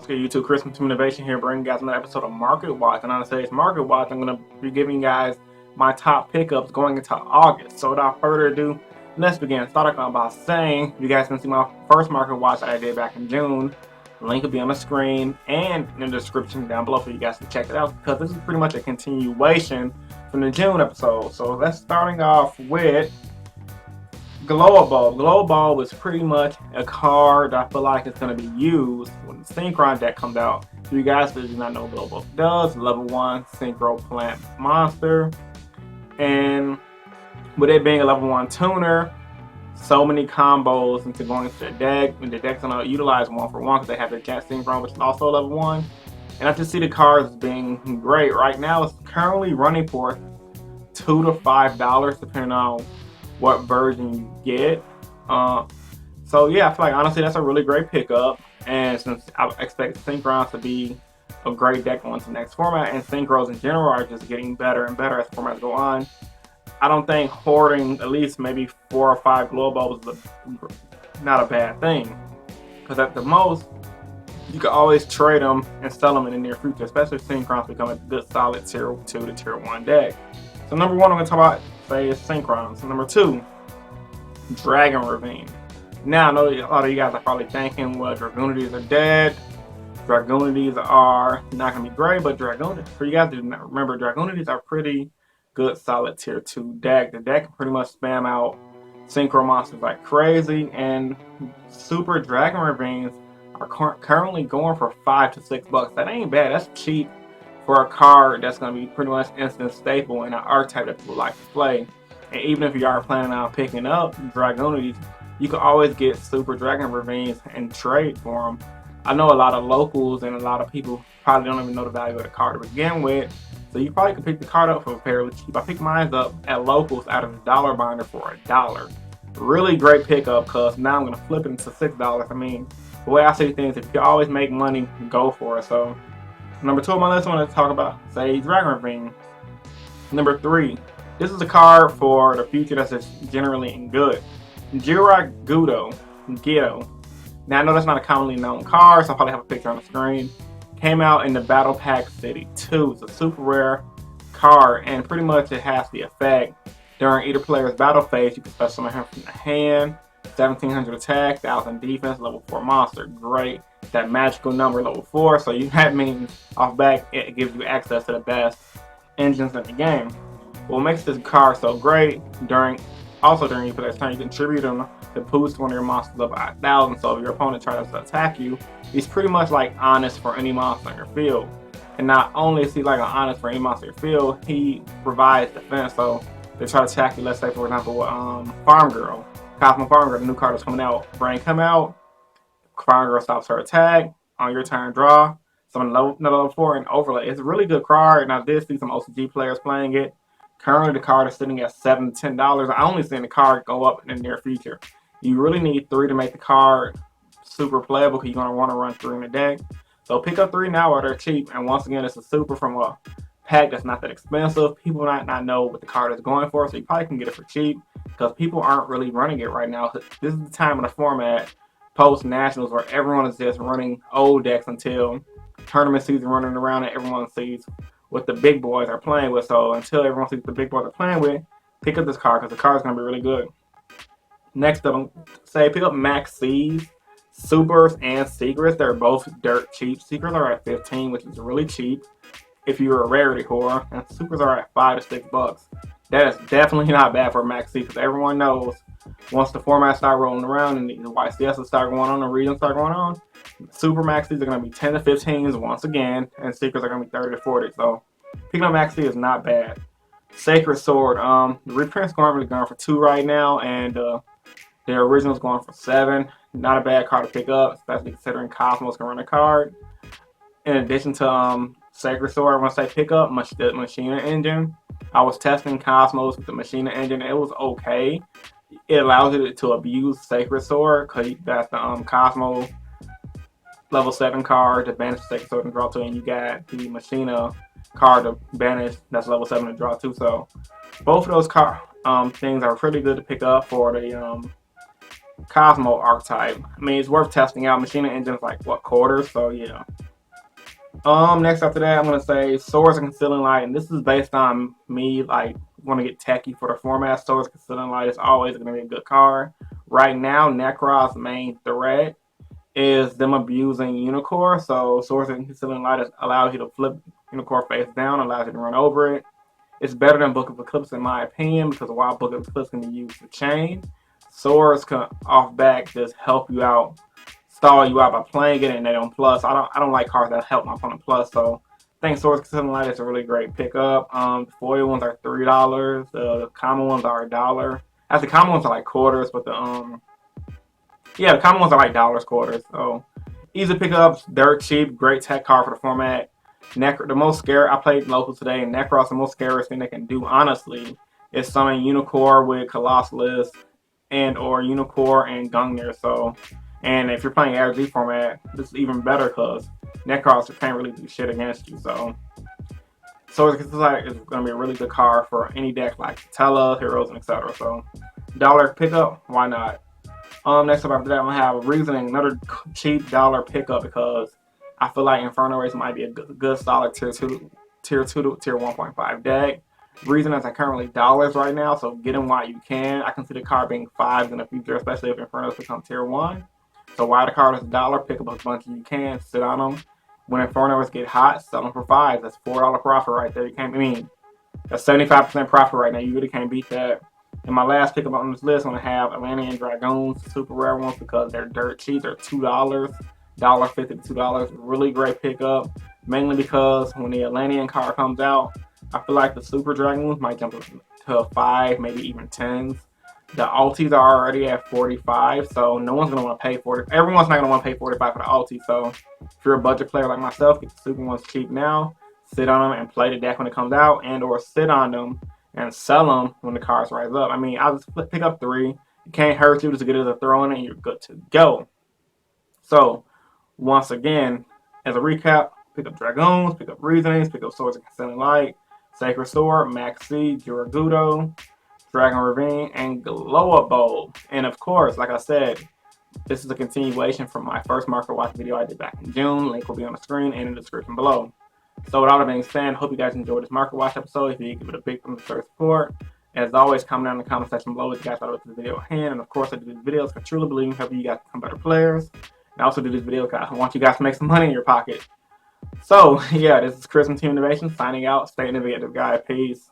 Hey YouTube, Christmas Innovation here, bringing you guys another episode of Market Watch. And on today's Market Watch, I'm going to be giving you guys my top pickups going into August. So without further ado, let's begin. Start off by saying, you guys can see my first Market Watch that I did back in June. The link will be on the screen and in the description down below for you guys to check it out, because this is pretty much a continuation from the June episode. So let's starting off with Glow Bulb. Glow Bulb is pretty much a card that I feel like it's going to be used when the Synchron deck comes out. So you guys do not know what Glow Bulb does, level 1 Synchro Plant Monster. And with it being a level 1 tuner, so many combos into going into the deck. And the deck's going to utilize 1-for-1 because they have the Jet Synchron, which is also level 1. And I just see the cards as being great. Right now, it's currently running for $2 to $5, depending on what version you get. So yeah, I feel like honestly that's a really great pickup, and since I expect Synchros to be a great deck going to the next format, and Synchros in general are just getting better and better as formats go on, I don't think hoarding at least maybe 4 or 5 glow bulbs is not a bad thing, because at the most you can always trade them and sell them in the near future, especially if Synchros become a good solid tier 2 to tier 1 deck. So number 1 I'm going to talk about is Synchron. So number 2, Dragon Ravine. Now I know a lot of you guys are probably thinking, well, Dragoonities are dead. Dragoonities are not going to be great, but for you guys to remember, Dragoonities are pretty good solid tier 2 deck. The deck can pretty much spam out Synchro monsters like crazy, and Super Dragon Ravines are currently going for $5 to $6. That ain't bad. That's cheap for a card that's going to be pretty much instant staple in an archetype that people like to play. And even if you are planning on picking up Dragoonities, you can always get Super Dragon Ravines and trade for them. I know a lot of locals and a lot of people probably don't even know the value of the card to begin with, so you probably could pick the card up for fairly cheap. I picked mine up at locals out of the dollar binder for $1. Really great pickup, because now I'm going to flip it into $6. I mean, the way I see things, if you always make money, go for it. So number 2 on my list, I want to talk about, say, Dragon Ravine. Number 3, this is a card for the future that's just generally good. Yugioh. Now I know that's not a commonly known card, so I'll probably have a picture on the screen. Came out in the Battle Pack City 2. It's a super rare card, and pretty much it has the effect during either player's battle phase. You can special summon him from the hand. 1700 attack, 1000 defense, level 4 monster. Great. That magical number, level 4. So that means off back it gives you access to the best engines in the game. What makes this card so great, during your player's turn, you can tribute them to boost one of your monsters up by 1000. So if your opponent tries to attack you, he's pretty much like honest for any monster on your field. And not only is he like an honest for any monster on your field, he provides defense. So if they try to attack you, let's say for example Farm Girl, Cosmo Farm Girl, the new card is coming out. Brain come out, Farm Girl stops her attack, on your turn draw, summon level 4 and overlay. It's a really good card, and I did see some OCG players playing it. Currently the card is sitting at $7 to $10. I only seen the card go up in the near future. You really need 3 to make the card super playable, because you're going to want to run 3 in the deck. So pick up 3 now while they're cheap, and once again, it's a super from a pack that's not that expensive. People might not know what the card is going for, so you probably can get it for cheap, because people aren't really running it right now. This is the time in the format post nationals where everyone is just running old decks until tournament season running around and everyone sees what the big boys are playing with. So until everyone sees what the big boys are playing with, pick up this card, because the card is going to be really good. Next up, pick up Max C's, Supers, and Secrets. They're both dirt cheap. Secrets are at 15, which is really cheap if you're a rarity whore, and Supers are at $5 to $6. That is definitely not bad for Max C, because everyone knows once the formats start rolling around and the YCS start going on, the regions start going on, Super Maxis are going to be 10 to 15s once again, and Secrets are going to be 30 to 40. So picking up Maxi is not bad. Sacred Sword, the reprint's going for 2 right now, and the original's going for 7. Not a bad card to pick up, especially considering Cosmos can run a card. In addition to Sacred Sword, I want to say pick up the Machina Engine. I was testing Cosmos with the Machina Engine. It was okay. It allows you to abuse Sacred Sword, because that's the Cosmo level 7 card to banish Sacred Sword and draw 2, and you got the Machina card to banish that's level 7 to draw 2. So both of those things are pretty good to pick up for the Cosmo archetype. I mean, it's worth testing out. Machina Engine's like, what, quarters? So, yeah. Next after that, I'm gonna say Swords and Concealing Light, and this is based on me like want to get techie for the format. Swords and Concealing Light is always gonna be a good card. Right now, Necron's main threat is them abusing Unicorn. So Swords and Concealing Light allows you to flip Unicorn face down, allows you to run over it. It's better than Book of Eclipse in my opinion, because while Book of Eclipse can be used to chain, Swords can off back just help you out, stall you out by playing it, and they don't plus. I don't like cards that help my opponent plus, so I think Swords Concealing Light is a really great pickup. The foil ones are $3. The common ones are $1. Actually, the common ones are like quarters, but the common ones are like dollars, quarters. So easy pickups, dirt cheap, great tech card for the format. The most scary, I played local today, and Necros, the most scariest thing they can do, honestly, is summon Unicorn with Colossalus and or Unicorn and Gungnir. So, and if you're playing ARG format, this is even better because Necros can't really do shit against you. So it's like it's gonna be a really good card for any deck like Tella, Heroes, and etc. So dollar pickup, why not? Next up after that, I'm gonna have Reasoning, another cheap dollar pickup because I feel like Inferno Race might be a good solid tier 2 to tier 1.5 deck. Reason is currently dollars right now, so get them while you can. I can see the card being fives in the future, especially if Inferno's become tier 1. So while the card is a dollar, pick up a bunch you can, sit on them. When Infernos get hot, sell them for fives. That's $4 profit right there. You can't, I mean, that's 75% profit right now. You really can't beat that. And my last pickup on this list, I'm going to have Atlantean Dragoons, super rare ones because they're dirt cheap. They're $2, $1.50 to $2. Really great pickup, mainly because when the Atlantean card comes out, I feel like the super Dragoons might jump to a 5, maybe even 10s. The altis are already at 45, so no one's going to want to pay 40. Everyone's not going to want to pay 45 for the alti, so if you're a budget player like myself, get the super ones cheap now, sit on them and play the deck when it comes out, and or sit on them and sell them when the cards rise up. I mean, I'll just pick up 3. It can't hurt you, just get it as a throw in and you're good to go. So, once again, as a recap, pick up Dragoons, pick up Reasonings, pick up Swords and Concealing Light, Sacred Sword, Maxi, Yugioh, Dragon Ravine, and Glow Up Bulb. And of course, like I said, this is a continuation from my first Market Watch video I did back in June. Link will be on the screen and in the description below. So with all that being said, hope you guys enjoyed this Market Watch episode. If you give it a big thumbs up support. As always, comment down in the comment section below if you guys thought about this video at hand. And of course, I do these videos because I truly believe in helping you guys become better players. And I also do these videos because I want you guys to make some money in your pocket. So yeah, this is Chris from Team Innovation signing out. Stay innovative, guys. Peace.